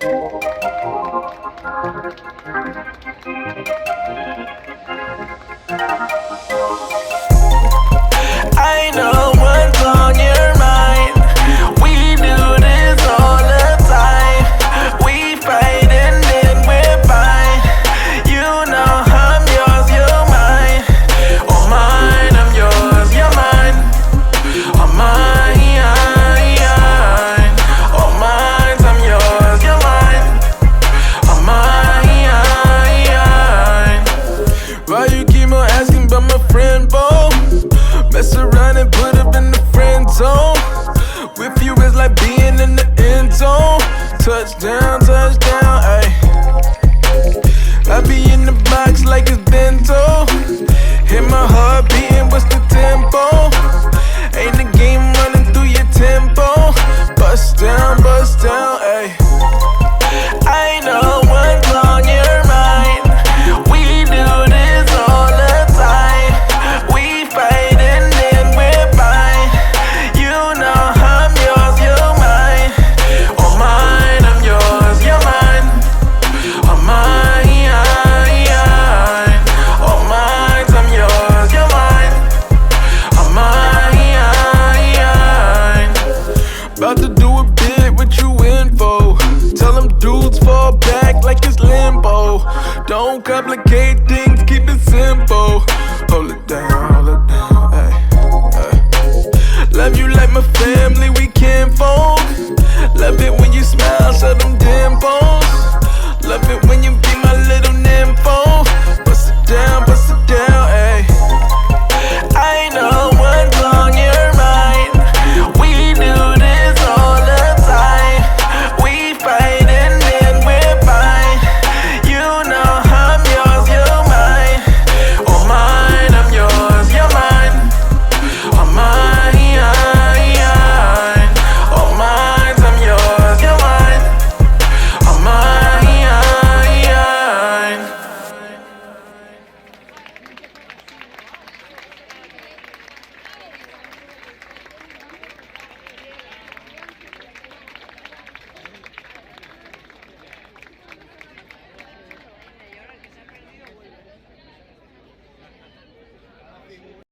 I know what's on your mind. We do this all the time. We fight and then we're fine. You know I'm yours, you're mine. Oh mine, I'm yours, you're mine. Oh mine, oh mine, I'm yours, you're mine. Oh mine. Why you keep on asking about my friend, Bo? Mess around and put up in the friend zone. With you it's like being in the end zone. Touchdown, touchdown, ayy. I be in the box like it's bento. Hit my heart beating, what's the tempo? Ain't the game running through your tempo. Bust down, ayy. I know what's on your mind. We do this all the time. We fight and then we're fine. You know I'm yours, you're mine. Oh mine, I'm yours, you're mine. Oh mine, oh mine, I'm yours, you're mine. Oh mine. About to do a bit, what you in for? Tell them dudes fall back like it's limbo. Don't complicate things, keep it simple. Hold it down, ay, ay. Love you like my family, we kinfolk. Love it when you smile, show them dimples. Love it when you